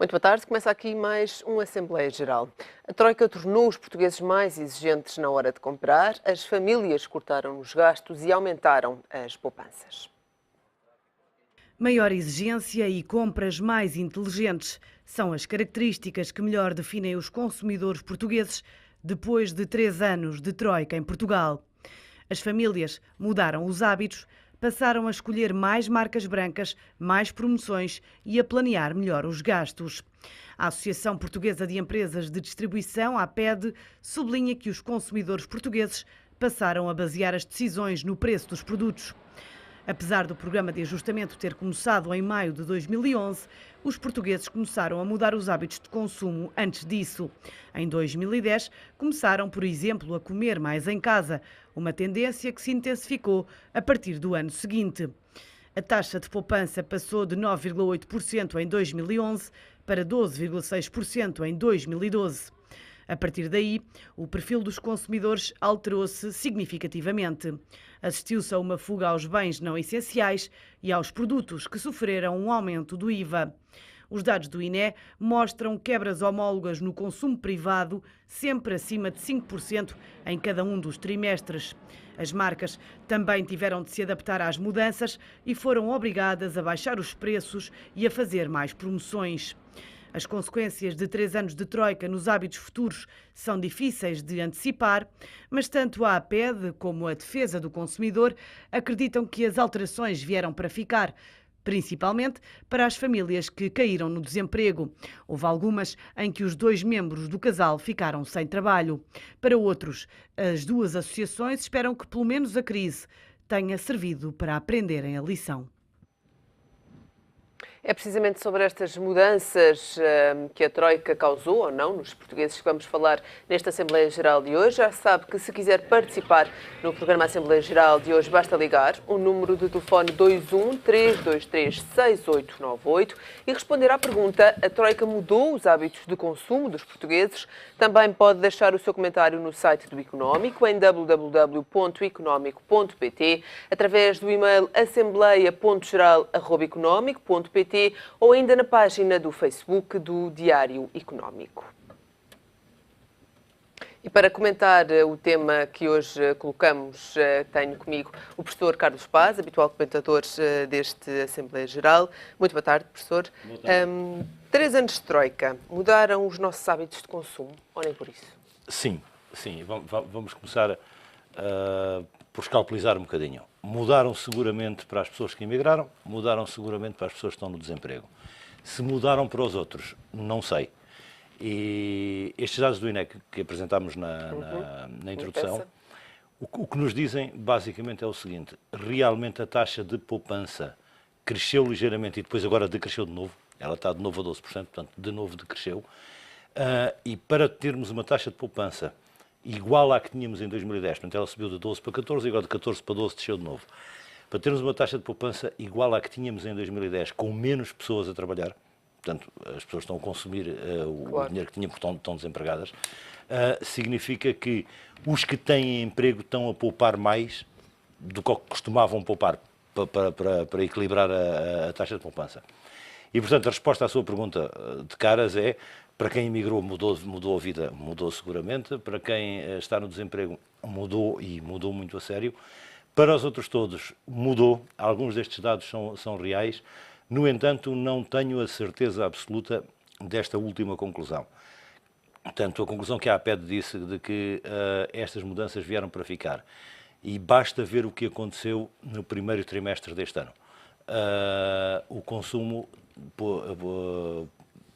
Muito boa tarde. Começa aqui mais uma Assembleia Geral. A Troika tornou os portugueses mais exigentes na hora de comprar, as famílias cortaram os gastos e aumentaram as poupanças. Maior exigência e compras mais inteligentes são as características que melhor definem os consumidores portugueses depois de 3 anos de Troika em Portugal. As famílias mudaram os hábitos, passaram a escolher mais marcas brancas, mais promoções e a planear melhor os gastos. A Associação Portuguesa de Empresas de Distribuição, a APED, sublinha que os consumidores portugueses passaram a basear as decisões no preço dos produtos. Apesar do programa de ajustamento ter começado em maio de 2011, os portugueses começaram a mudar os hábitos de consumo antes disso. Em 2010, começaram, por exemplo, a comer mais em casa, uma tendência que se intensificou a partir do ano seguinte. A taxa de poupança passou de 9,8% em 2011 para 12,6% em 2012. A partir daí, o perfil dos consumidores alterou-se significativamente. Assistiu-se a uma fuga aos bens não essenciais e aos produtos que sofreram um aumento do IVA. Os dados do INE mostram quebras homólogas no consumo privado, sempre acima de 5% em cada um dos trimestres. As marcas também tiveram de se adaptar às mudanças e foram obrigadas a baixar os preços e a fazer mais promoções. As consequências de 3 anos de Troika nos hábitos futuros são difíceis de antecipar, mas tanto a APED como a Defesa do Consumidor acreditam que as alterações vieram para ficar, principalmente para as famílias que caíram no desemprego. Houve algumas em que os 2 membros do casal ficaram sem trabalho. Para outros, as 2 associações esperam que pelo menos a crise tenha servido para aprenderem a lição. É precisamente sobre estas mudanças que a Troika causou ou não nos portugueses que vamos falar nesta Assembleia Geral de hoje. Já sabe que se quiser participar no programa Assembleia Geral de hoje basta ligar o número de telefone 21 323 6898 e responder à pergunta: a Troika mudou os hábitos de consumo dos portugueses? Também pode deixar o seu comentário no site do Económico em www.económico.pt, através do e-mail assembleia.geral@económico.pt ou ainda na página do Facebook do Diário Económico. E para comentar o tema que hoje colocamos, tenho comigo o professor Carlos Paz, habitual comentador deste Assembleia Geral. Muito boa tarde, professor. Boa tarde. 3 anos de Troika, mudaram os nossos hábitos de consumo, ou nem por isso? Sim. Vamos começar por escalpelizar um bocadinho. Mudaram seguramente para as pessoas que emigraram, mudaram seguramente para as pessoas que estão no desemprego. Se mudaram para os outros, não sei. E estes dados do INE que apresentámos na introdução, o que nos dizem basicamente é o seguinte: realmente a taxa de poupança cresceu ligeiramente e depois agora decresceu de novo. Ela está de novo a 12%, portanto de novo decresceu. E para termos uma taxa de poupança igual à que tínhamos em 2010, portanto ela subiu de 12 para 14 e agora de 14 para 12 desceu de novo. Para termos uma taxa de poupança igual à que tínhamos em 2010, com menos pessoas a trabalhar, portanto as pessoas estão a consumir o dinheiro que tinham porque estão desempregadas, significa que os que têm emprego estão a poupar mais do que costumavam poupar para equilibrar a taxa de poupança. E, portanto, a resposta à sua pergunta de caras é: para quem emigrou mudou a vida, mudou seguramente. Para quem está no desemprego mudou e mudou muito a sério. Para os outros todos mudou. Alguns destes dados são reais. No entanto, não tenho a certeza absoluta desta última conclusão. Portanto, a conclusão que a APED disse de que estas mudanças vieram para ficar. E basta ver o que aconteceu no primeiro trimestre deste ano. O consumo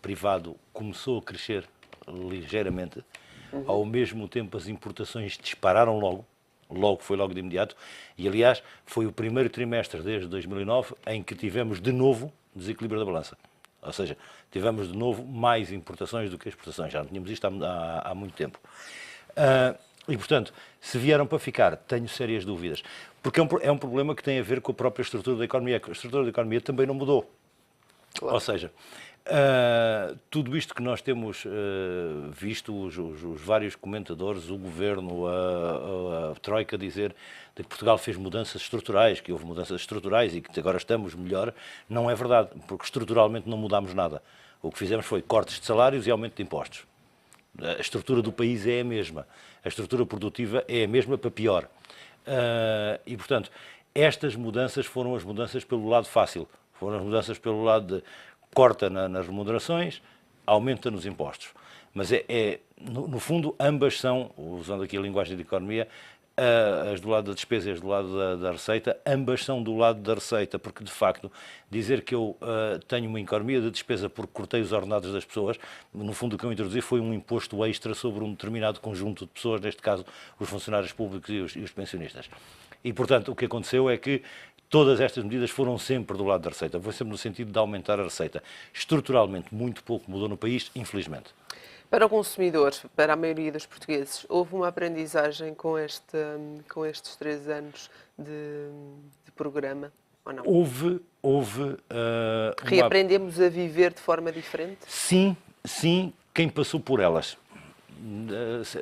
privado começou a crescer ligeiramente, ao mesmo tempo as importações dispararam foi logo de imediato, e aliás foi o primeiro trimestre desde 2009 em que tivemos de novo desequilíbrio da balança, ou seja, tivemos de novo mais importações do que exportações, já não tínhamos isto há muito tempo. E, portanto, se vieram para ficar, tenho sérias dúvidas, porque é um problema que tem a ver com a própria estrutura da economia. A estrutura da economia também não mudou. Claro. Ou seja, tudo isto que nós temos visto, os vários comentadores, o Governo, a Troika dizer de que Portugal fez mudanças estruturais, que houve mudanças estruturais e que agora estamos melhor, não é verdade, porque estruturalmente não mudámos nada. O que fizemos foi cortes de salários e aumento de impostos. A estrutura do país é a mesma. A estrutura produtiva é a mesma para pior. E, portanto, estas mudanças foram as mudanças pelo lado fácil. Foram as mudanças pelo lado de corta nas remunerações, aumenta nos impostos. Mas no fundo, ambas são, usando aqui a linguagem de economia, as do lado da despesa e as do lado da receita, ambas são do lado da receita, porque, de facto, dizer que eu tenho uma economia de despesa porque cortei os ordenados das pessoas, no fundo o que eu introduzi foi um imposto extra sobre um determinado conjunto de pessoas, neste caso os funcionários públicos e os pensionistas. E, portanto, o que aconteceu é que todas estas medidas foram sempre do lado da receita, foi sempre no sentido de aumentar a receita. Estruturalmente, muito pouco mudou no país, infelizmente. Para o consumidor, para a maioria dos portugueses, houve uma aprendizagem com estes 3 anos de programa, ou não? Houve Reaprendemos a viver de forma diferente? Sim, quem passou por elas.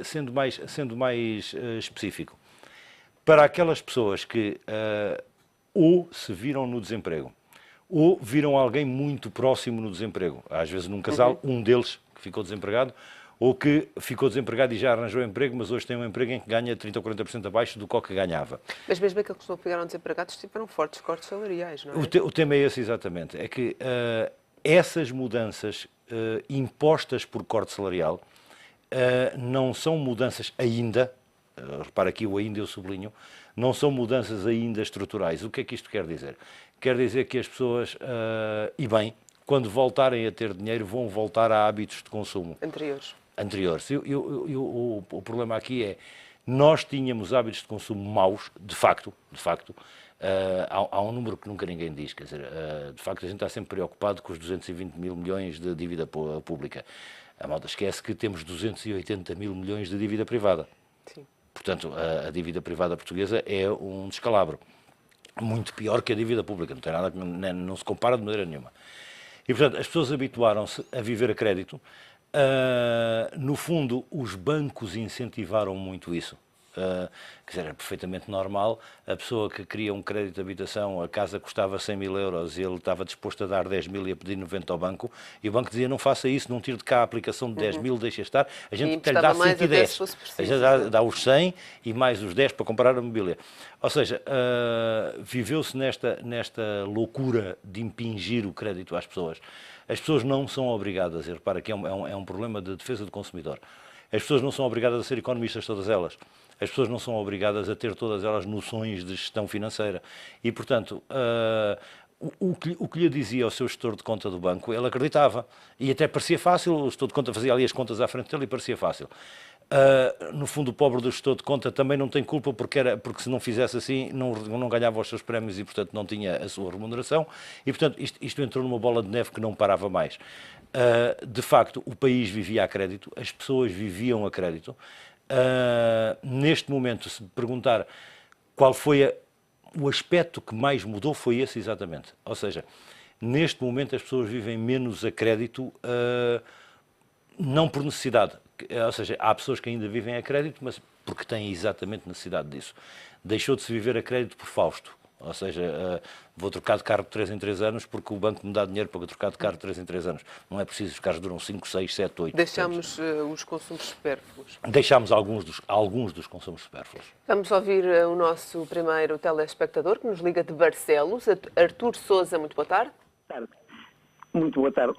Sendo mais específico. Para aquelas pessoas que ou se viram no desemprego, ou viram alguém muito próximo no desemprego, às vezes num casal, um deles que ficou desempregado, ou que ficou desempregado e já arranjou emprego, mas hoje tem um emprego em que ganha 30% ou 40% abaixo do que ganhava. Mas mesmo aqueles que não ficaram desempregados tiveram fortes cortes salariais, não é? O tema é esse exatamente, é que essas mudanças impostas por corte salarial não são mudanças ainda, repara aqui o ainda eu sublinho, não são mudanças ainda estruturais. O que é que isto quer dizer? Quer dizer que as pessoas, e bem, quando voltarem a ter dinheiro, vão voltar a hábitos de consumo anteriores. O problema aqui é, nós tínhamos hábitos de consumo maus, de facto, há um número que nunca ninguém diz, quer dizer, de facto a gente está sempre preocupado com os 220 mil milhões de dívida pública. A malta esquece que temos 280 mil milhões de dívida privada. Sim. Portanto, a dívida privada portuguesa é um descalabro. Muito pior que a dívida pública, não tem nada, não se compara de maneira nenhuma. E, portanto, as pessoas habituaram-se a viver a crédito. No fundo, os bancos incentivaram muito isso. Quer dizer, era perfeitamente normal. A pessoa que queria um crédito de habitação, a casa custava 100 mil euros e ele estava disposto a dar 10 mil e a pedir 90 ao banco, e o banco dizia, não faça isso, não tire de cá a aplicação de 10 mil, deixa estar, a gente lhe dá 110. A gente dá os 100 e mais os 10 para comprar a mobília. Ou seja, viveu-se nesta loucura de impingir o crédito às pessoas. As pessoas não são obrigadas, repara que é um problema de defesa do consumidor. As pessoas não são obrigadas a ser economistas, todas elas. As pessoas não são obrigadas a ter todas elas noções de gestão financeira. E, portanto, o que lhe dizia ao seu gestor de conta do banco, ele acreditava. E até parecia fácil, o gestor de conta fazia ali as contas à frente dele e parecia fácil. No fundo, o pobre do gestor de conta também não tem culpa, porque se não fizesse assim, não ganhava os seus prémios e, portanto, não tinha a sua remuneração. E, portanto, isto entrou numa bola de neve que não parava mais. De facto, o país vivia a crédito, as pessoas viviam a crédito. Neste momento, se me perguntar qual foi o aspecto que mais mudou, foi esse exatamente. Ou seja, neste momento as pessoas vivem menos a crédito, não por necessidade. Ou seja, há pessoas que ainda vivem a crédito, mas porque têm exatamente necessidade disso. Deixou de se viver a crédito por Fausto. Ou seja, vou trocar de carro de 3 em 3 anos porque o banco me dá dinheiro para trocar de carro de 3 em 3 anos. Não é preciso, os carros duram 5, 6, 7, 8. Deixámos os consumos supérfluos. Deixámos alguns dos consumos supérfluos. Vamos ouvir o nosso primeiro telespectador que nos liga de Barcelos, Artur Sousa. Muito boa tarde. Muito boa tarde.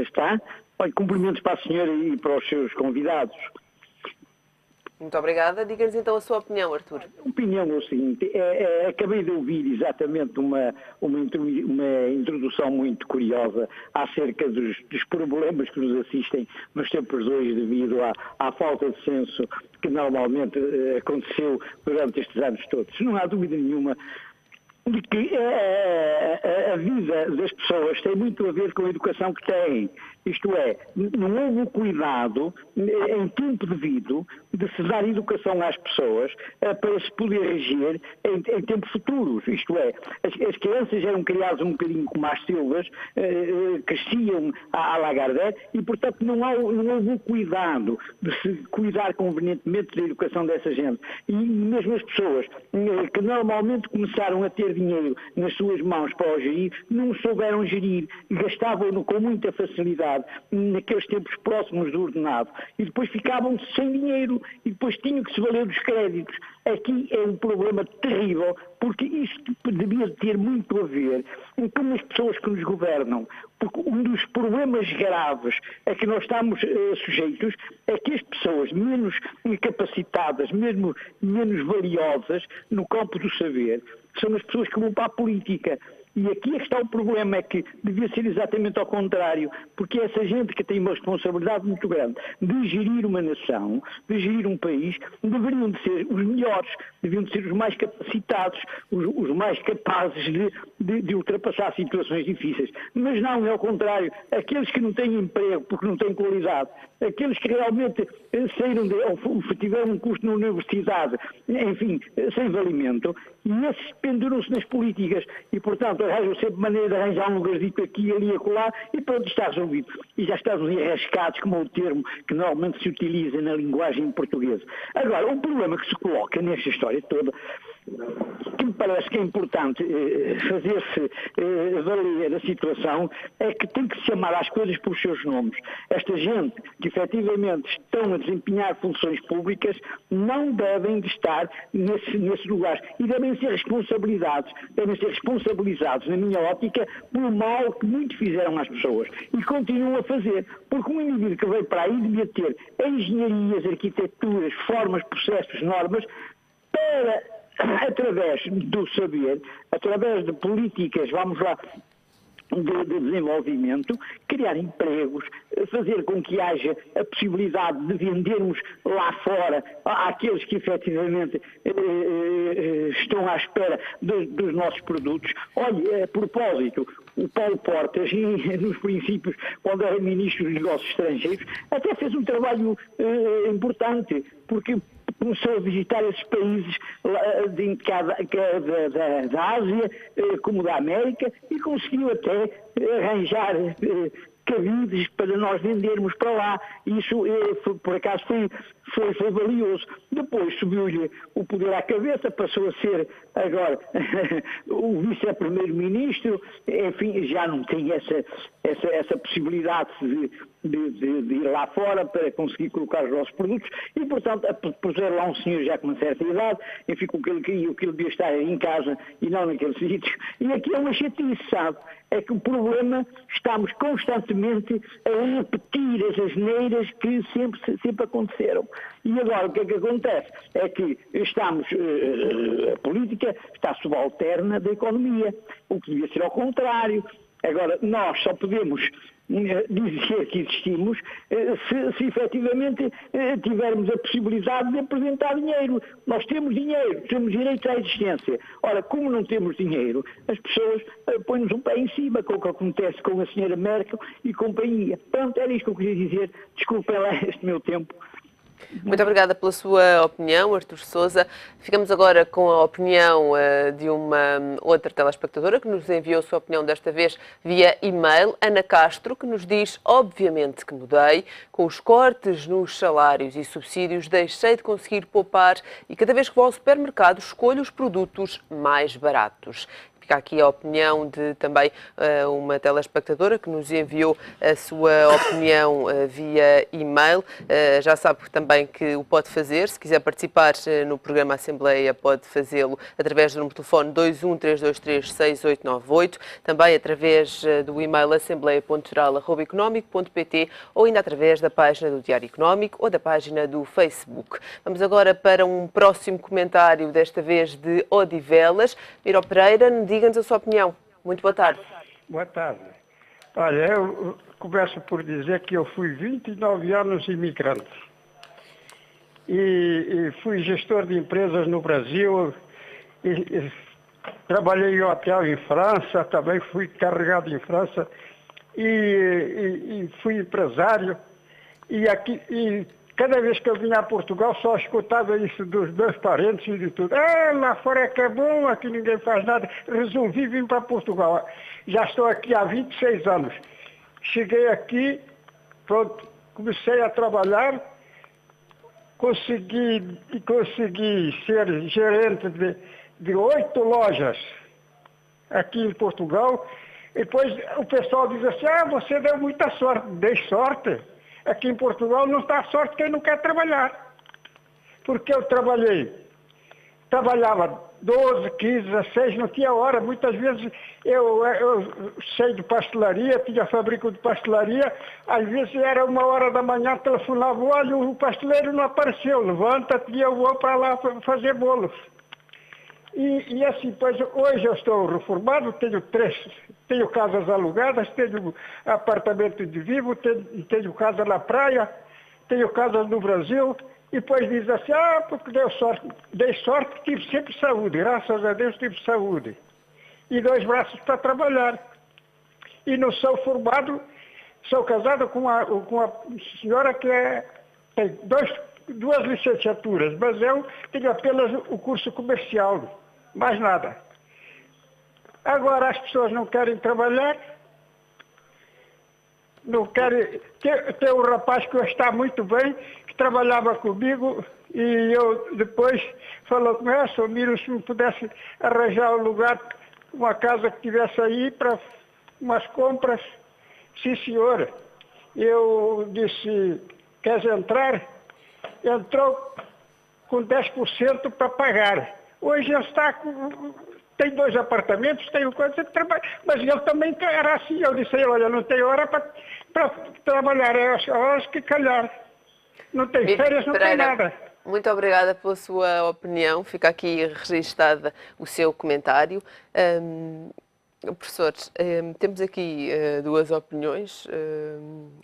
Está? Olha, cumprimentos para a senhora e para os seus convidados. Muito obrigada. Diga-nos então a sua opinião, Artur. A opinião é o seguinte, acabei de ouvir exatamente uma introdução muito curiosa acerca dos problemas que nos assistem nos tempos de hoje devido à falta de senso que normalmente aconteceu durante estes anos todos. Não há dúvida nenhuma de que a vida das pessoas tem muito a ver com a educação que têm. Isto é, não houve o cuidado, em tempo devido, de se dar educação às pessoas para se poder reger em tempos futuros. Isto é, as crianças eram criadas um bocadinho como as silvas, cresciam à Lagardère e, portanto, não houve o cuidado de se cuidar convenientemente da educação dessa gente. E mesmo as pessoas que normalmente começaram a ter dinheiro nas suas mãos para o gerir, não souberam gerir, gastavam-no com muita facilidade naqueles tempos próximos do ordenado e depois ficavam sem dinheiro e depois tinham que se valer dos créditos. Aqui é um problema terrível, porque isto devia ter muito a ver com as pessoas que nos governam, porque um dos problemas graves a que nós estamos sujeitos é que as pessoas menos capacitadas, mesmo menos valiosas no campo do saber, são as pessoas que vão para a política. E aqui é que está o problema, é que devia ser exatamente ao contrário, porque essa gente que tem uma responsabilidade muito grande de gerir uma nação, de gerir um país, deveriam de ser os melhores, deveriam de ser os mais capacitados, os mais capazes de ultrapassar situações difíceis. Mas não, é ao contrário, aqueles que não têm emprego porque não têm qualidade, aqueles que realmente saíram ou tiveram um curso na universidade, enfim, sem valimento, e esses penduram-se nas políticas e, portanto, arranjam sempre maneira de arranjar um lugarzito aqui, ali e acolá e pronto, está resolvido. E já estamos enrascados, como é o termo que normalmente se utiliza na linguagem portuguesa. Agora, o problema que se coloca nesta história toda, que me parece que é importante fazer-se valer a situação, é que tem que se chamar as coisas pelos seus nomes. Esta gente que efetivamente estão a desempenhar funções públicas não devem de estar nesse lugar e devem ser responsabilizados, na minha ótica, pelo mal que muito fizeram às pessoas e continuam a fazer, porque um indivíduo que veio para aí devia ter engenharias, arquiteturas, formas, processos, normas para, através do saber, através de políticas, vamos lá, de desenvolvimento, criar empregos, fazer com que haja a possibilidade de vendermos lá fora àqueles que efetivamente estão à espera dos nossos produtos. Olha, a propósito, o Paulo Portas, nos princípios, quando era Ministro dos Negócios Estrangeiros, até fez um trabalho importante, porque começou a visitar esses países da Ásia, como da América, e conseguiu até arranjar cabides para nós vendermos para lá. Isso, por acaso, foi valioso. Depois subiu-lhe o poder à cabeça, passou a ser agora o vice-primeiro-ministro, enfim, já não tem essa possibilidade de ir lá fora para conseguir colocar os nossos produtos e, portanto, puseram lá um senhor já com uma certa idade, enfim, com o que ele queria, o que ele devia estar em casa e não naquele sítio. E aqui é uma chatice, sabe? É que o problema, estamos constantemente a repetir as asneiras que sempre aconteceram. E agora o que é que acontece? É que a política está subalterna da economia, o que devia ser ao contrário. Agora, nós só podemos dizer que existimos se efetivamente tivermos a possibilidade de apresentar dinheiro. Nós temos dinheiro, temos direito à existência. Ora, como não temos dinheiro, as pessoas põem-nos um pé em cima, com o que acontece com a senhora Merkel e companhia. Pronto, era isto que eu queria dizer. Desculpem lá este meu tempo. Muito obrigada pela sua opinião, Artur Sousa. Ficamos agora com a opinião de uma outra telespectadora que nos enviou a sua opinião desta vez via e-mail, Ana Castro, que nos diz: obviamente que mudei, com os cortes nos salários e subsídios deixei de conseguir poupar e cada vez que vou ao supermercado escolho os produtos mais baratos. Fica aqui a opinião de também uma telespectadora que nos enviou a sua opinião via e-mail. Já sabe também que o pode fazer. Se quiser participar no programa Assembleia, pode fazê-lo através do número de telefone 213236898, também através do e-mail assembleia.geral@económico.pt ou ainda através da página do Diário Económico ou da página do Facebook. Vamos agora para um próximo comentário, desta vez de Odivelas. Miro Pereira, diga-nos a sua opinião. Muito boa tarde. Boa tarde. Olha, eu começo por dizer que eu fui 29 anos imigrante e fui gestor de empresas no Brasil, e trabalhei em hotel em França, também fui carregado em França e fui empresário. E cada vez que eu vinha a Portugal só escutava isso dos meus parentes e de tudo. Lá fora é que é bom, aqui ninguém faz nada. Resolvi vir para Portugal. Já estou aqui há 26 anos. Cheguei aqui, pronto, comecei a trabalhar, consegui ser gerente de 8 lojas aqui em Portugal. E depois o pessoal diz assim, você deu muita sorte. Dei sorte. Aqui em Portugal não dá sorte quem não quer trabalhar. Porque eu trabalhava 12, 15, 16, não tinha hora. Muitas vezes eu saí de pastelaria, tinha fábrica de pastelaria, às vezes era 1h da manhã, telefonava, olha, o pasteleiro não apareceu, levanta-te e eu vou para lá fazer bolos. E assim, pois hoje eu estou reformado, tenho casas alugadas, tenho apartamento de vivo, tenho casa na praia, tenho casa no Brasil, e depois diz assim, porque dei sorte, tive sempre saúde, graças a Deus tive saúde. E 2 braços para trabalhar. E não sou formado, sou casado com uma senhora que tem 2 licenciaturas, mas eu tenho apenas o curso comercial. Mais nada. Agora as pessoas não querem trabalhar, não querem... Tem um rapaz que está muito bem, que trabalhava comigo, e eu depois falou com ela, Miro, se me pudesse arranjar um lugar, uma casa que tivesse aí para umas compras. Sim, senhora. Eu disse, queres entrar? Entrou com 10% para pagar. Hoje ele tem 2 apartamentos, tem coisa de trabalho, mas ele também era assim. Eu disse, olha, não tem hora para trabalhar, é as horas que calhar. Não tem férias, não tem nada. Muito obrigada pela sua opinião, fica aqui registada o seu comentário. Professores, temos aqui 2 opiniões,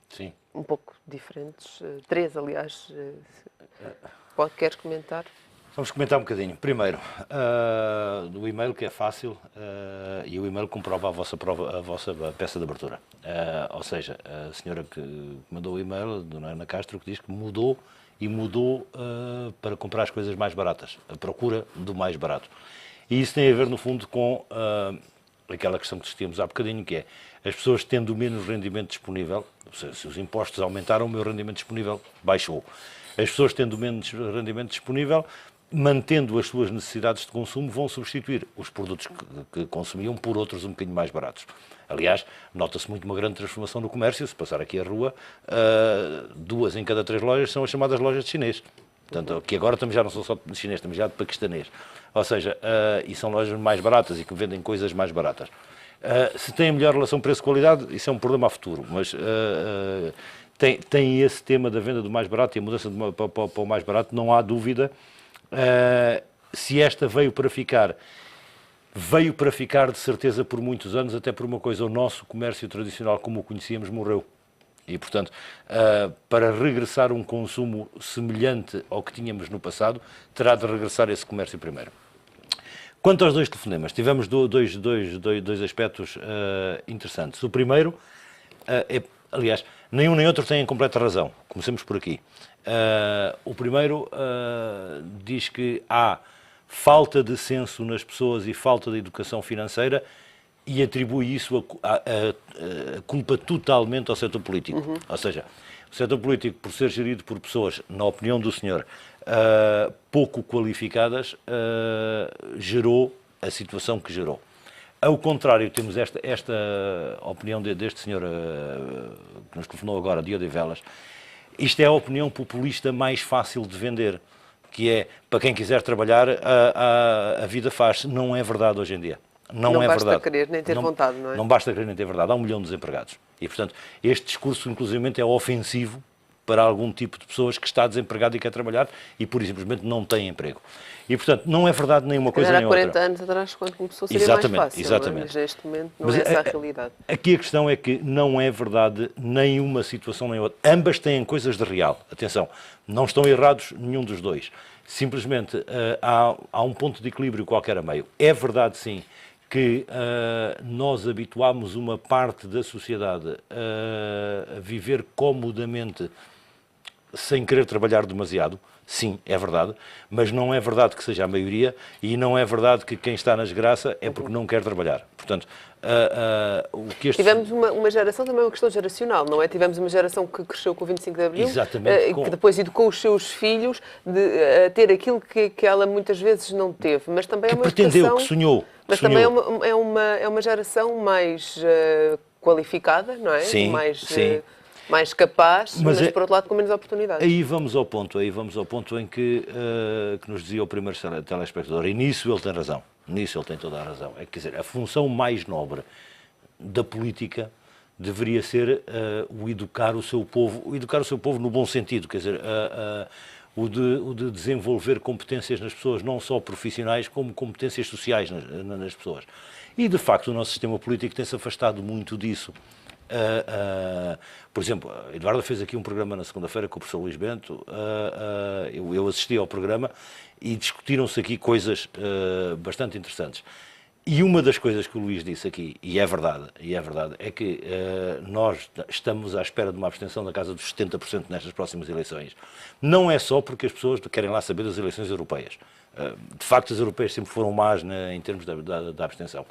Sim. Um pouco diferentes, 3 aliás, queres comentar? Vamos comentar um bocadinho. Primeiro, do e-mail, que é fácil, e o e-mail comprova a vossa peça de abertura. Ou seja, a senhora que mandou o e-mail, a dona Ana Castro, que diz que mudou para comprar as coisas mais baratas, a procura do mais barato. E isso tem a ver, no fundo, com aquela questão que discutimos há bocadinho, que é as pessoas tendo menos rendimento disponível, se os impostos aumentaram, o meu rendimento disponível baixou. As pessoas tendo menos rendimento disponível, mantendo as suas necessidades de consumo, vão substituir os produtos que consumiam por outros um bocadinho mais baratos. Aliás, nota-se muito uma grande transformação no comércio. Se passar aqui a rua, 2 em cada 3 lojas são as chamadas lojas de chinês. Portanto, que agora já não são só de chinês, estamos já de paquistanês. Ou seja, e são lojas mais baratas e que vendem coisas mais baratas. Se tem a melhor relação preço-qualidade, isso é um problema a futuro, mas tem esse tema da venda do mais barato e a mudança para o mais barato, não há dúvida. Se esta veio para ficar de certeza por muitos anos, até por uma coisa, o nosso comércio tradicional como o conhecíamos morreu. E, portanto, para regressar um consumo semelhante ao que tínhamos no passado, terá de regressar esse comércio primeiro. Quanto aos 2 telefonemas, tivemos dois aspectos interessantes. O primeiro, aliás, nem um nem outro têm completa razão. Comecemos por aqui. O primeiro diz que há falta de senso nas pessoas e falta de educação financeira e atribui isso a culpa totalmente ao setor político. Uhum. Ou seja, o setor político, por ser gerido por pessoas, na opinião do senhor, pouco qualificadas, gerou a situação que gerou. Ao contrário, temos esta opinião deste senhor que nos telefonou agora, de Odivelas. Isto é a opinião populista mais fácil de vender, que é, para quem quiser trabalhar, a vida faz-se. Não é verdade hoje em dia. Não é verdade. Não basta querer nem ter vontade, não é? Não basta querer nem ter verdade. Há 1 milhão de desempregados. E, portanto, este discurso, inclusivamente, é ofensivo para algum tipo de pessoas que está desempregado e quer trabalhar e, pura e simplesmente, não tem emprego. E, portanto, não é verdade nem uma coisa nem outra. Há 40 anos atrás, quando começou, seria mais fácil. Exatamente. Mas neste momento não é essa a realidade. Aqui a questão é que não é verdade nenhuma situação nem outra. Ambas têm coisas de real. Atenção, não estão errados nenhum dos dois. Simplesmente há um ponto de equilíbrio qualquer a meio. É verdade, sim, que nós habituámos uma parte da sociedade a viver comodamente sem querer trabalhar demasiado. Sim, é verdade, mas não é verdade que seja a maioria e não é verdade que quem está na desgraça é porque não quer trabalhar. Portanto, o que Tivemos uma geração, também uma questão geracional, não é? Tivemos uma geração que cresceu com o 25 de Abril, que depois educou os seus filhos a ter aquilo que ela muitas vezes não teve, mas também é uma pretendeu, educação, que sonhou. Mas também é uma geração mais qualificada, não é? Sim, sim. Mais capaz, mas por outro lado com menos oportunidades. Aí vamos ao ponto em que nos dizia o primeiro telespectador, e nisso ele tem razão, nisso ele tem toda a razão. É que, quer dizer, a função mais nobre da política deveria ser o educar o seu povo no bom sentido, quer dizer, o de desenvolver competências nas pessoas, não só profissionais, como competências sociais nas pessoas. E, de facto, o nosso sistema político tem-se afastado muito disso. Por exemplo, a Eduarda fez aqui um programa na segunda-feira com o professor Luís Bento, eu assisti ao programa e discutiram-se aqui coisas bastante interessantes. E uma das coisas que o Luís disse aqui, e é verdade, é que nós estamos à espera de uma abstenção da casa dos 70% nestas próximas eleições. Não é só porque as pessoas querem lá saber das eleições europeias. De facto, as europeias sempre foram más em termos da abstenção.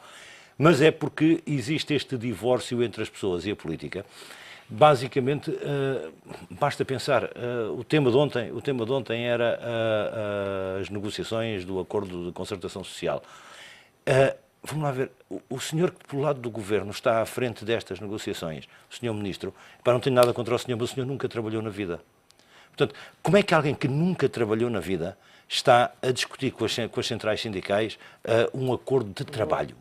Mas é porque existe este divórcio entre as pessoas e a política. Basicamente, basta pensar, o tema de ontem era as negociações do acordo de concertação social. Vamos lá ver, o senhor que pelo lado do governo está à frente destas negociações, o senhor ministro, não tenho nada contra o senhor, mas o senhor nunca trabalhou na vida. Portanto, como é que alguém que nunca trabalhou na vida está a discutir com as centrais sindicais um acordo de trabalho?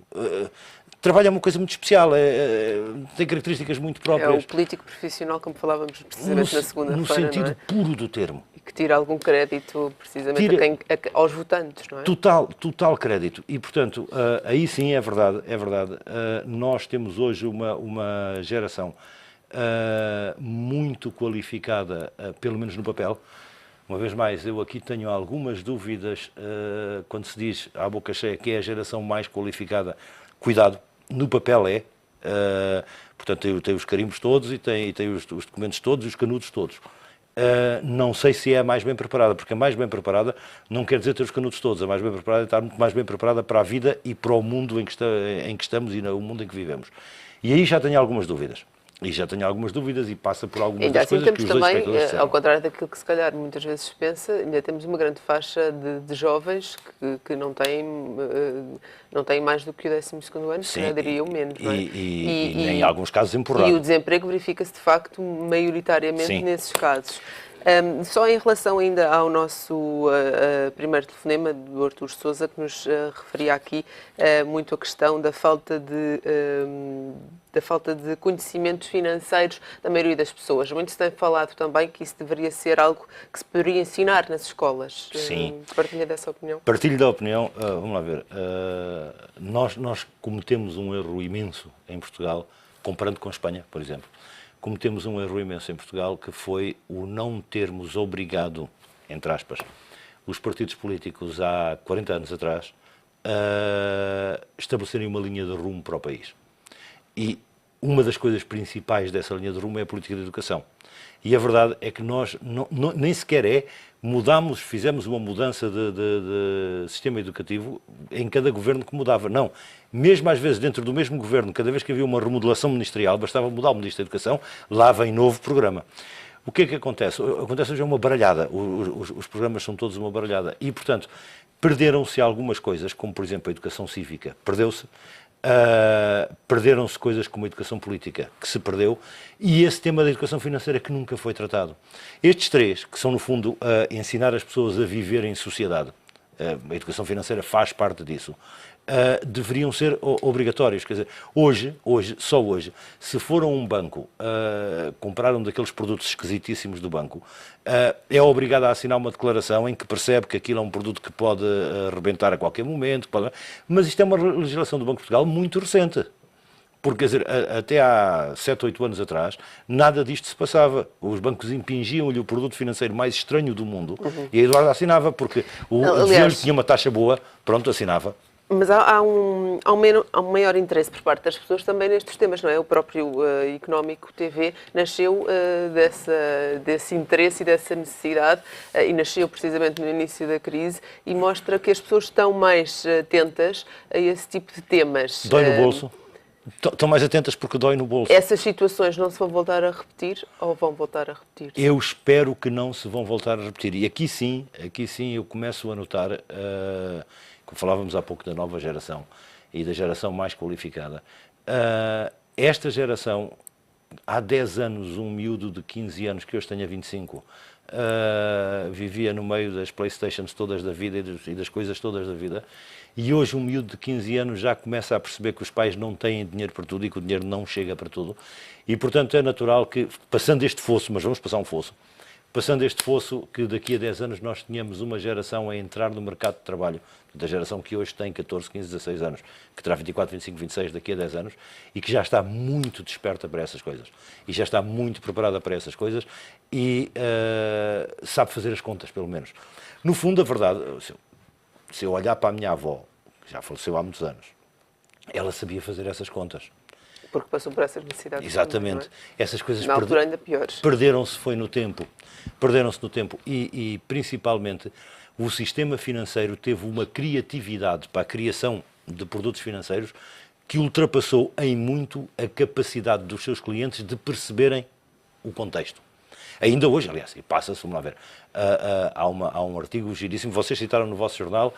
Trabalho é uma coisa muito especial, tem características muito próprias. É o político profissional, como falávamos precisamente na segunda-feira, no sentido puro do termo. E que tira algum crédito, precisamente, aos votantes, não é? Total crédito. E, portanto, aí sim é verdade. Nós temos hoje uma geração muito qualificada, pelo menos no papel. Uma vez mais, eu aqui tenho algumas dúvidas quando se diz à boca cheia que é a geração mais qualificada. Cuidado, no papel é. Portanto, tem os carimbos todos e tem os documentos todos e os canudos todos. Não sei se é a mais bem preparada, porque a mais bem preparada não quer dizer ter os canudos todos. A mais bem preparada é estar muito mais bem preparada para a vida e para o mundo em que estamos e no mundo em que vivemos. E aí já tenho algumas dúvidas. E passa por algumas das coisas que os dois espectadores disseram. Ao contrário daquilo que se calhar muitas vezes se pensa, ainda temos uma grande faixa de jovens que não têm mais do que o 12º ano, se diria o menos, não é? E em alguns casos empurrado. E o desemprego verifica-se de facto maioritariamente nesses casos. Só em relação ainda ao nosso primeiro telefonema do Artur Sousa, que nos referia aqui muito a questão da falta de conhecimentos financeiros da maioria das pessoas. Muito se tem falado também que isso deveria ser algo que se poderia ensinar nas escolas. Sim. Partilha dessa opinião? Partilho da opinião. Vamos lá ver. Nós cometemos um erro imenso em Portugal, comparando com a Espanha, por exemplo. Cometemos um erro imenso em Portugal, que foi o não termos obrigado, entre aspas, os partidos políticos há 40 anos atrás, a estabelecerem uma linha de rumo para o país. E uma das coisas principais dessa linha de rumo é a política de educação. E a verdade é que nós nem sequer fizemos uma mudança de sistema educativo em cada governo que mudava. Não. Mesmo às vezes dentro do mesmo governo, cada vez que havia uma remodelação ministerial, bastava mudar o Ministro da Educação, lá vem novo programa. O que é que acontece? Acontece hoje uma baralhada. Os programas são todos uma baralhada. E, portanto, perderam-se algumas coisas, como, por exemplo, a educação cívica. Perderam-se coisas como a educação política, que se perdeu, e esse tema da educação financeira que nunca foi tratado. Estes três, que são, no fundo, ensinar as pessoas a viver em sociedade, a educação financeira faz parte disso, deveriam ser obrigatórios. Quer dizer, só hoje, se for a um banco comprar um daqueles produtos esquisitíssimos do banco, é obrigado a assinar uma declaração em que percebe que aquilo é um produto que pode arrebentar a qualquer momento, mas isto é uma legislação do Banco de Portugal muito recente. Porque, quer dizer, até há 7, 8 anos atrás, nada disto se passava. Os bancos impingiam-lhe o produto financeiro mais estranho do mundo e a Eduarda assinava, porque o dinheiro tinha uma taxa boa, pronto, assinava. Mas há um maior interesse por parte das pessoas também nestes temas, não é? O próprio Económico TV nasceu desse interesse e dessa necessidade e nasceu precisamente no início da crise e mostra que as pessoas estão mais atentas a esse tipo de temas. Dói no bolso? Estão mais atentas porque dói no bolso. Essas situações não se vão voltar a repetir ou vão voltar a repetir? Eu espero que não se vão voltar a repetir. E aqui sim eu começo a notar, como falávamos há pouco da nova geração e da geração mais qualificada, esta geração, há 10 anos, um miúdo de 15 anos, que hoje tenha 25, vivia no meio das Playstations todas da vida e das coisas todas da vida, e hoje um miúdo de 15 anos já começa a perceber que os pais não têm dinheiro para tudo e que o dinheiro não chega para tudo, e portanto é natural que, passando este fosso, mas vamos passar um fosso, passando este fosso, que daqui a 10 anos nós tenhamos uma geração a entrar no mercado de trabalho, da geração que hoje tem 14, 15, 16 anos, que terá 24, 25, 26 daqui a 10 anos, e que já está muito desperta para essas coisas, e já está muito preparada para essas coisas, e sabe fazer as contas, pelo menos. No fundo, a verdade, se eu olhar para a minha avó, que já faleceu há muitos anos, ela sabia fazer essas contas. Porque passou por essas necessidades. Exatamente. Também, não é? Essas coisas na altura ainda piores. Perderam-se no tempo e principalmente o sistema financeiro teve uma criatividade para a criação de produtos financeiros que ultrapassou em muito a capacidade dos seus clientes de perceberem o contexto. Ainda hoje, aliás, e passa-se, vamos lá ver, há um artigo giríssimo, vocês citaram no vosso jornal,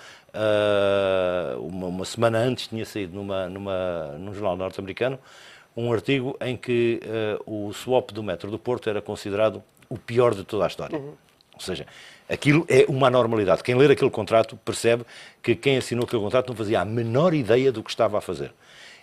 uma semana antes tinha saído num jornal norte-americano, um artigo em que o swap do metro do Porto era considerado o pior de toda a história. Ou seja, aquilo é uma anormalidade. Quem ler aquele contrato percebe que quem assinou aquele contrato não fazia a menor ideia do que estava a fazer.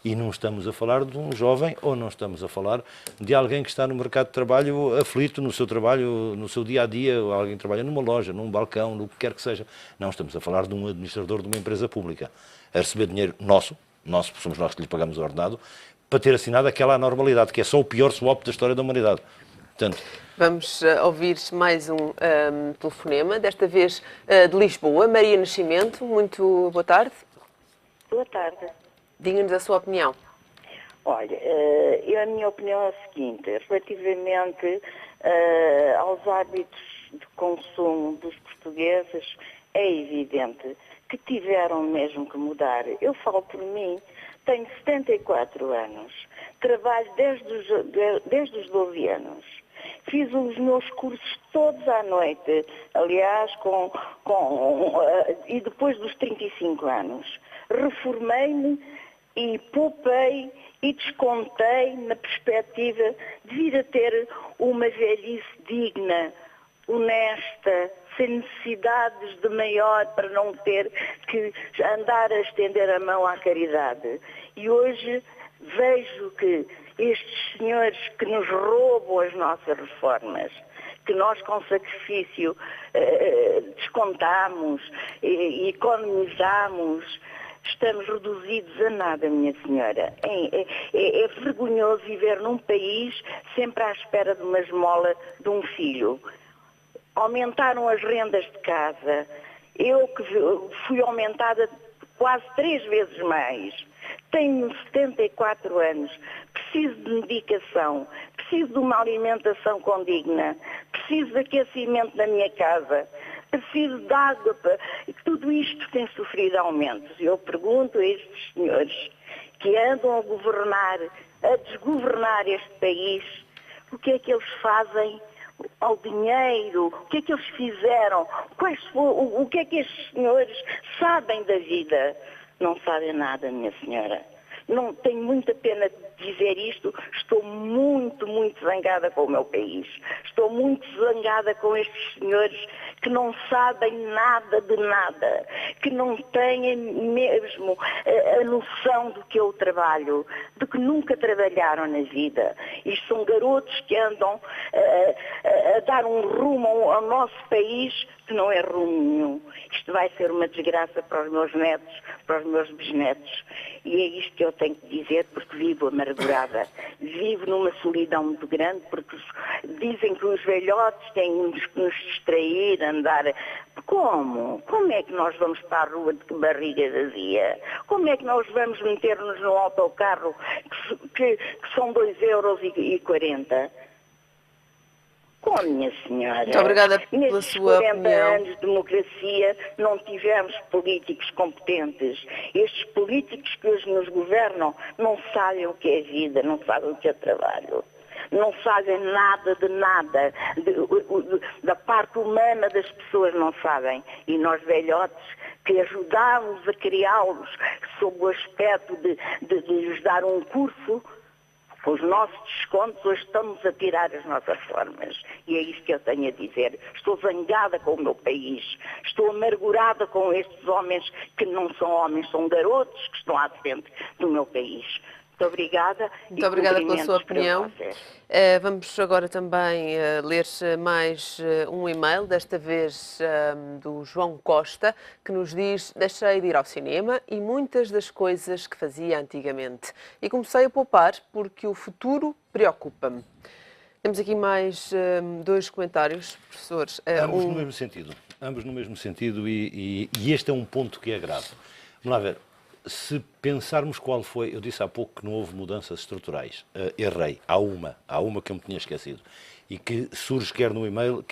E não estamos a falar de um jovem, ou não estamos a falar de alguém que está no mercado de trabalho aflito no seu trabalho, no seu dia-a-dia, ou alguém que trabalha numa loja, num balcão, no que quer que seja. Não, estamos a falar de um administrador de uma empresa pública, a receber dinheiro nosso, somos nós que lhe pagamos o ordenado, para ter assinado aquela anormalidade, que é só o pior swap da história da humanidade. Portanto, vamos ouvir mais um telefonema, desta vez de Lisboa. Maria Nascimento, muito boa tarde. Boa tarde. Diga-nos a sua opinião. Olha, a minha opinião é a seguinte, relativamente aos hábitos de consumo dos portugueses, é evidente que tiveram mesmo que mudar. Eu falo por mim, tenho 74 anos, trabalho desde os 12 anos. Fiz os meus cursos todos à noite, aliás, e depois dos 35 anos. Reformei-me e poupei e descontei na perspectiva de vir a ter uma velhice digna, honesta, sem necessidades de maior para não ter que andar a estender a mão à caridade. E hoje vejo que estes senhores que nos roubam as nossas reformas, que nós com sacrifício descontamos e economizamos, estamos reduzidos a nada, minha senhora. É vergonhoso viver num país sempre à espera de uma esmola de um filho. Aumentaram as rendas de casa. Eu que fui aumentada quase 3 vezes mais. Tenho 74 anos. Preciso de medicação. Preciso de uma alimentação condigna. Preciso de aquecimento na minha casa. Preciso de água. Tudo isto tem sofrido aumentos. Eu pergunto a estes senhores que andam a governar, a desgovernar este país, o que é que eles fazem ao dinheiro? O que é que eles fizeram? O que é que estes senhores sabem da vida? Não sabem nada, minha senhora. Não tenho muita pena de dizer isto. Estou muito, muito zangada com o meu país. Estou muito zangada com estes senhores que não sabem nada de nada, que não têm mesmo a noção do que é o trabalho, de que nunca trabalharam na vida. Isto são garotos que andam a dar um rumo ao nosso país que não é rumo nenhum. Isto vai ser uma desgraça para os meus netos, para os meus bisnetos. E é isto que eu tenho que dizer, porque vivo amargurada. Vivo numa solidão muito grande, porque dizem que os velhotes têm que nos distrair, andar... Como? Como é que nós vamos para a rua de barriga vazia? Como é que nós vamos meter-nos num autocarro que são 2,40 €? Com minha senhora, Muito obrigada pela nesses sua 40 opinião. anos de democracia não tivemos políticos competentes. Estes políticos que hoje nos governam não sabem o que é vida, não sabem o que é trabalho. Não sabem nada de nada, da parte humana das pessoas não sabem. E nós velhotes que ajudámos a criá-los sob o aspecto de lhes dar um curso, com os nossos descontos, hoje estamos a tirar as nossas formas. E é isso que eu tenho a dizer. Estou zangada com o meu país. Estou amargurada com estes homens que não são homens, são garotos que estão à frente do meu país. Muito obrigada. Muito obrigada pela sua opinião. Vamos agora também ler mais um e-mail, desta vez do João Costa, que nos diz: deixei de ir ao cinema e muitas das coisas que fazia antigamente. E comecei a poupar porque o futuro preocupa-me. Temos aqui mais dois comentários, professores. Ambos no mesmo sentido. Ambos no mesmo sentido e este é um ponto que é grave. Vamos lá ver. Se pensarmos qual foi, eu disse há pouco que não houve mudanças estruturais, errei, há uma que eu me tinha esquecido e que surge quer no e-mail,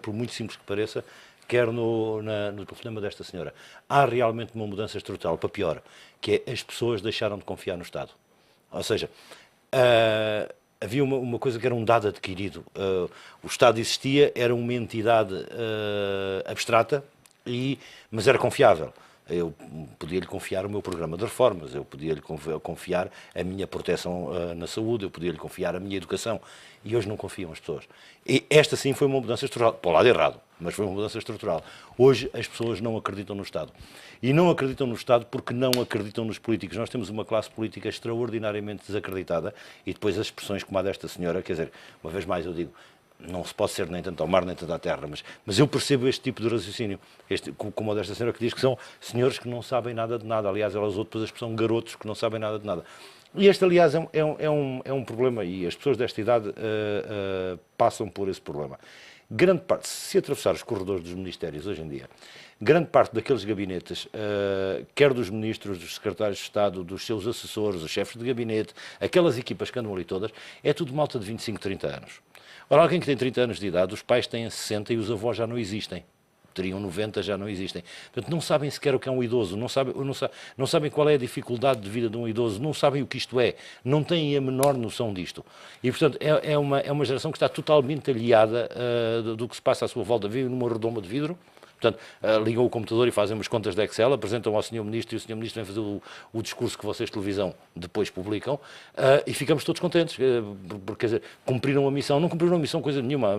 por muito simples que pareça, quer no telefonema desta senhora. Há realmente uma mudança estrutural para pior, que é as pessoas deixaram de confiar no Estado. Ou seja, havia uma coisa que era um dado adquirido, o Estado existia, era uma entidade abstrata, mas era confiável. Eu podia-lhe confiar o meu programa de reformas, eu podia-lhe confiar a minha proteção na saúde, eu podia-lhe confiar a minha educação. E hoje não confiam as pessoas. E esta sim foi uma mudança estrutural, para o lado errado, mas foi uma mudança estrutural. Hoje as pessoas não acreditam no Estado. E não acreditam no Estado porque não acreditam nos políticos. Nós temos uma classe política extraordinariamente desacreditada e depois as expressões como a desta senhora, quer dizer, uma vez mais eu digo, não se pode ser nem tanto ao mar nem tanto à terra, mas eu percebo este tipo de raciocínio, como a desta senhora que diz que são senhores que não sabem nada de nada. Aliás, ela usou depois a expressão garotos que não sabem nada de nada. E este, aliás, é um problema e as pessoas desta idade passam por esse problema. Grande parte, se atravessar os corredores dos ministérios hoje em dia, grande parte daqueles gabinetes, quer dos ministros, dos secretários de Estado, dos seus assessores, dos chefes de gabinete, aquelas equipas que andam ali todas, é tudo malta de 25, 30 anos. Ora, alguém que tem 30 anos de idade, os pais têm 60 e os avós já não existem. Teriam 90, já não existem. Portanto, não sabem sequer o que é um idoso, não sabem qual é a dificuldade de vida de um idoso, não sabem o que isto é, não têm a menor noção disto. E, portanto, é uma geração que está totalmente aliada do que se passa à sua volta. Vivem numa redoma de vidro. Portanto, ligam o computador e fazem umas contas de Excel, apresentam ao Sr. Ministro e o Sr. Ministro vem fazer o discurso que vocês, televisão, depois publicam e ficamos todos contentes, porque, quer dizer, cumpriram a missão. Não cumpriram a missão coisa nenhuma.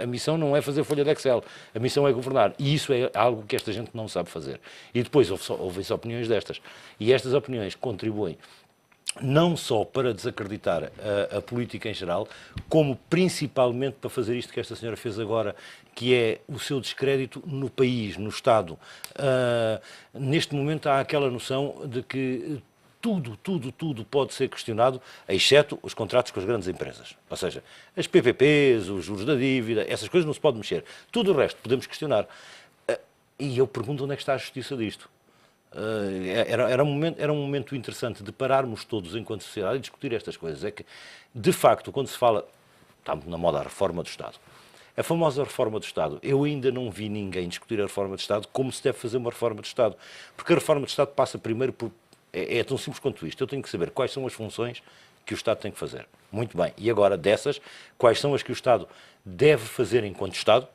A missão não é fazer folha de Excel, a missão é governar. E isso é algo que esta gente não sabe fazer. E depois ouvem-se opiniões destas. E estas opiniões contribuem não só para desacreditar a política em geral, como principalmente para fazer isto que esta senhora fez agora, que é o seu descrédito no país, no Estado. Neste momento há aquela noção de que tudo pode ser questionado, exceto os contratos com as grandes empresas. Ou seja, as PPPs, os juros da dívida, essas coisas não se pode mexer. Tudo o resto podemos questionar. E eu pergunto onde é que está a justiça disto. Era um momento interessante de pararmos todos enquanto sociedade e discutir estas coisas. É que, de facto, quando se fala, está muito na moda a reforma do Estado, a famosa reforma do Estado, eu ainda não vi ninguém discutir a reforma do Estado como se deve fazer uma reforma do Estado. Porque a reforma do Estado passa primeiro por... É tão simples quanto isto. Eu tenho que saber quais são as funções que o Estado tem que fazer. Muito bem. E agora, dessas, quais são as que o Estado deve fazer enquanto Estado,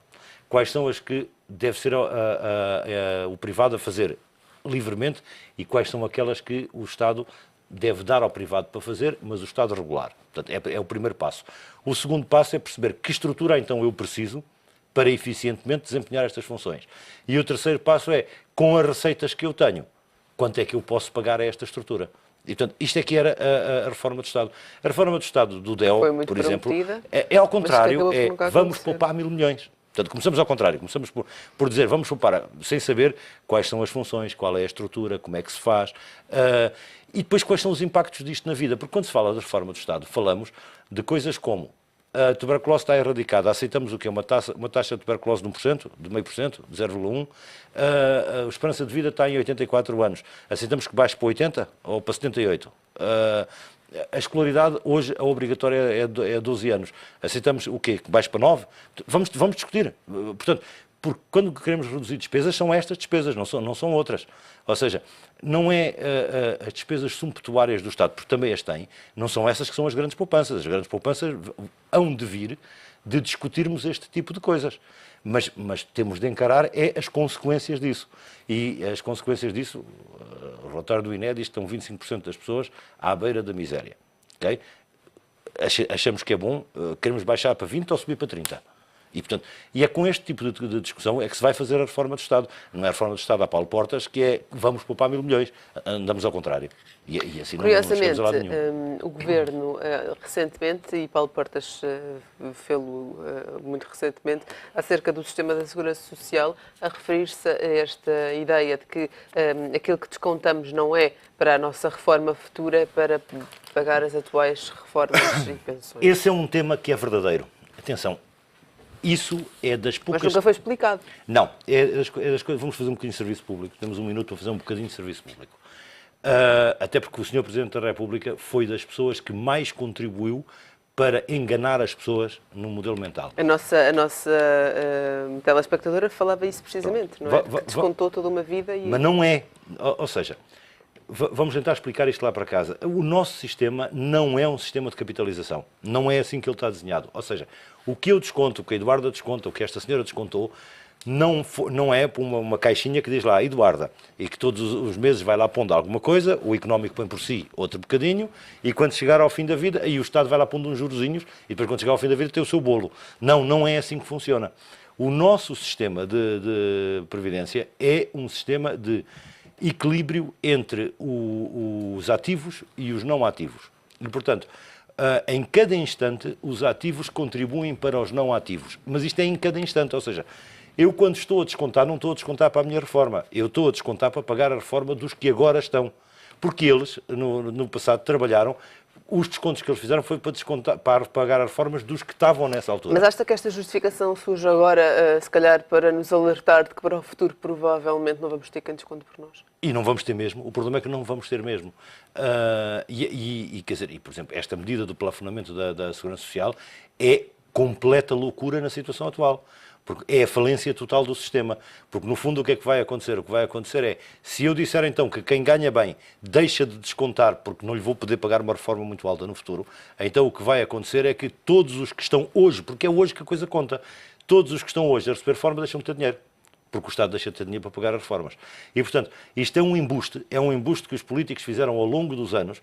quais são as que deve ser o privado a fazer livremente e quais são aquelas que o Estado deve dar ao privado para fazer, mas o Estado regular. Portanto, é o primeiro passo. O segundo passo é perceber que estrutura então eu preciso para eficientemente desempenhar estas funções. E o terceiro passo é, com as receitas que eu tenho, quanto é que eu posso pagar a esta estrutura? E, portanto, isto é que era a reforma do Estado. A reforma do Estado do DEO, por exemplo, é ao contrário, vamos poupar 1.000 milhões. Portanto, começamos ao contrário, começamos por dizer, vamos poupar, sem saber quais são as funções, qual é a estrutura, como é que se faz, e depois quais são os impactos disto na vida. Porque quando se fala da reforma do Estado, falamos de coisas como a tuberculose está erradicada, aceitamos o quê? Uma taxa de tuberculose de 1%, de 0,5%, de 0,1%, a esperança de vida está em 84 anos, aceitamos que baixe para 80 ou para 78%. A escolaridade, hoje, a obrigatória é 12 anos. Aceitamos o quê? Que baixe para 9? Vamos discutir. Portanto, porque quando queremos reduzir despesas, são estas despesas, não são outras. Ou seja, não é as despesas sumptuárias do Estado, porque também as têm, não são essas que são as grandes poupanças. As grandes poupanças hão de vir de discutirmos este tipo de coisas. Mas temos de encarar as consequências disso. E as consequências disso, o relatório do INE diz que estão 25% das pessoas à beira da miséria. Okay? Achamos que é bom, queremos baixar para 20% ou subir para 30%. E, portanto, é com este tipo de discussão é que se vai fazer a reforma do Estado. Não é a reforma do Estado a Paulo Portas, que é vamos poupar 1.000 milhões. Andamos ao contrário. E assim Curiosamente, não chegamos a lado nenhum. o Governo, recentemente, e Paulo Portas fê-lo muito recentemente, acerca do sistema da Segurança Social, a referir-se a esta ideia de que aquilo que descontamos não é para a nossa reforma futura, é para pagar as atuais reformas e pensões. Esse é um tema que é verdadeiro. Atenção. Isso é das poucas... Mas nunca foi explicado. Não, é das coisas... Vamos fazer um bocadinho de serviço público. Temos 1 minuto para fazer um bocadinho de serviço público. Até porque o Sr. Presidente da República foi das pessoas que mais contribuiu para enganar as pessoas no modelo mental. A nossa telespectadora falava isso precisamente, não é? Que descontou toda uma vida e... Mas não é. Ou seja, vamos tentar explicar isto lá para casa. O nosso sistema não é um sistema de capitalização. Não é assim que ele está desenhado. Ou seja, o que eu desconto, o que a Eduarda desconta, o que esta senhora descontou, não é por uma caixinha que diz lá Eduarda e que todos os meses vai lá pondo alguma coisa, o económico põe por si outro bocadinho e quando chegar ao fim da vida, aí o Estado vai lá pondo uns jurozinhos e depois quando chegar ao fim da vida tem o seu bolo. Não é assim que funciona. O nosso sistema de previdência é um sistema de equilíbrio entre os ativos e os não ativos. E, portanto, em cada instante, os ativos contribuem para os não ativos. Mas isto é em cada instante, ou seja, eu quando estou a descontar, não estou a descontar para a minha reforma, eu estou a descontar para pagar a reforma dos que agora estão. Porque eles, no passado, trabalharam, os descontos que eles fizeram foi para descontar, para pagar as reformas dos que estavam nessa altura. Mas acha que esta justificação surge agora, se calhar, para nos alertar de que para o futuro provavelmente não vamos ter quem desconte por nós? E não vamos ter mesmo. O problema é que não vamos ter mesmo. Quer dizer, por exemplo, esta medida do plafonamento da Segurança Social é completa loucura na situação atual. Porque é a falência total do sistema. Porque, no fundo, o que é que vai acontecer? O que vai acontecer é, se eu disser, então, que quem ganha bem deixa de descontar porque não lhe vou poder pagar uma reforma muito alta no futuro, então o que vai acontecer é que todos os que estão hoje, porque é hoje que a coisa conta, todos os que estão hoje a receber reforma deixam de ter dinheiro. Porque o Estado deixa de ter dinheiro para pagar as reformas. E, portanto, isto é um embuste que os políticos fizeram ao longo dos anos,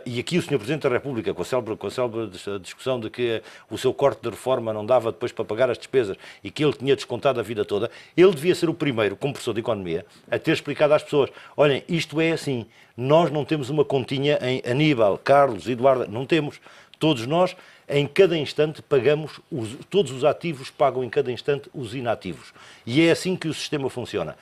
e aqui o Sr. Presidente da República, com a célebre discussão de que o seu corte de reforma não dava depois para pagar as despesas e que ele tinha descontado a vida toda, ele devia ser o primeiro, como professor de Economia, a ter explicado às pessoas, olhem, isto é assim, nós não temos uma continha em Aníbal, Carlos, Eduardo, não temos. Todos nós, em cada instante, pagamos, todos os ativos pagam em cada instante os inativos. E é assim que o sistema funciona.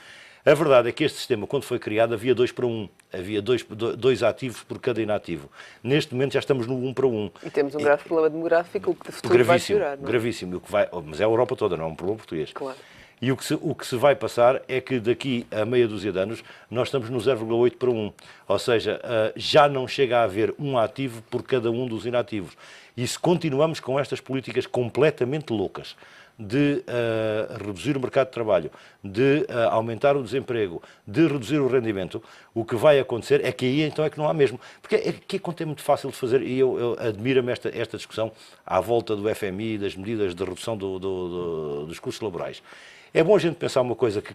A verdade é que este sistema, quando foi criado, havia 2 para 1. Havia dois ativos por cada inativo. Neste momento já estamos no 1 para 1. E temos um grave problema demográfico, o que de futuro vai piorar. Gravíssimo. Mas é a Europa toda, não é um problema português. Claro. E o que se vai passar é que daqui a meia dúzia de anos nós estamos no 0,8 para 1. Ou seja, já não chega a haver um ativo por cada um dos inativos. E se continuamos com estas políticas completamente loucas de reduzir o mercado de trabalho, de aumentar o desemprego, de reduzir o rendimento, o que vai acontecer é que aí então é que não há mesmo. Porque aqui é muito fácil de fazer, e eu admiro-me esta discussão à volta do FMI, das medidas de redução dos custos laborais. É bom a gente pensar uma coisa, que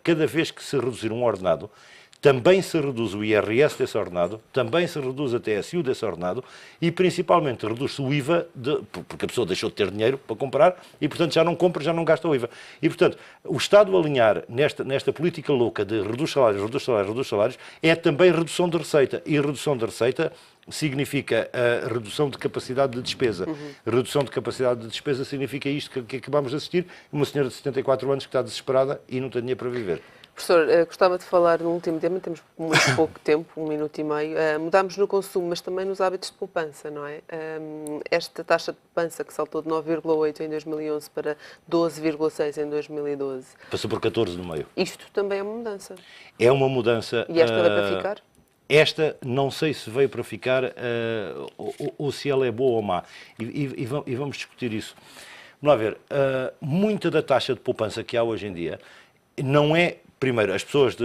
cada vez que se reduzir um ordenado, também se reduz o IRS desse ordenado, também se reduz a TSU desse ordenado e, principalmente, reduz-se o IVA, porque a pessoa deixou de ter dinheiro para comprar e, portanto, já não compra, já não gasta o IVA. E, portanto, o Estado alinhar nesta política louca de reduz salários, é também redução de receita. E redução de receita significa a redução de capacidade de despesa. Redução de capacidade de despesa significa isto que acabamos de assistir, uma senhora de 74 anos que está desesperada e não tem dinheiro para viver. Professor, gostava de falar no último tema, temos muito pouco tempo, 1 minuto e meio. Mudámos no consumo, mas também nos hábitos de poupança, não é? Esta taxa de poupança que saltou de 9,8 em 2011 para 12,6 em 2012. Passou por 14 no meio. Isto também é uma mudança. É uma mudança. E esta vai para ficar? Esta não sei se veio para ficar ou se ela é boa ou má. E vamos discutir isso. Vamos lá ver. Muita da taxa de poupança que há hoje em dia não é. Primeiro, as pessoas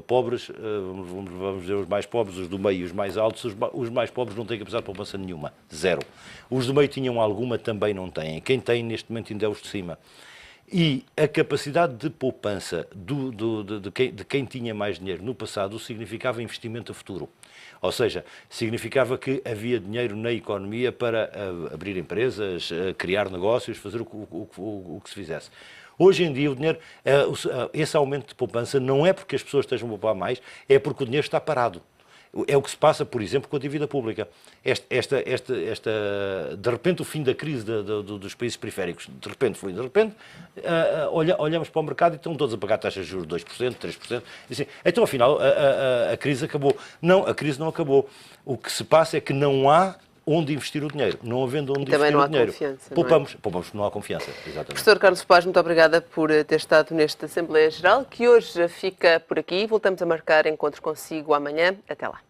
pobres, vamos dizer os mais pobres, os do meio e os mais altos, os mais pobres não têm capacidade de poupança nenhuma. Zero. Os do meio tinham alguma, também não têm. Quem tem neste momento ainda é os de cima. E a capacidade de poupança de quem tinha mais dinheiro no passado significava investimento a futuro. Ou seja, significava que havia dinheiro na economia para abrir empresas, criar negócios, fazer o que se fizesse. Hoje em dia, o dinheiro, esse aumento de poupança não é porque as pessoas estejam a poupar mais, é porque o dinheiro está parado. É o que se passa, por exemplo, com a dívida pública. De repente, o fim da crise dos países periféricos, de repente, olhamos para o mercado e estão todos a pagar taxas de juros de 2%, 3%. E assim, então, afinal, a crise acabou. Não, a crise não acabou. O que se passa é que não há onde investir o dinheiro. Não havendo onde investir o dinheiro, poupamos porque não há confiança. Exatamente. Professor Carlos Paz, muito obrigada por ter estado nesta Assembleia Geral, que hoje fica por aqui. Voltamos a marcar encontro consigo amanhã. Até lá.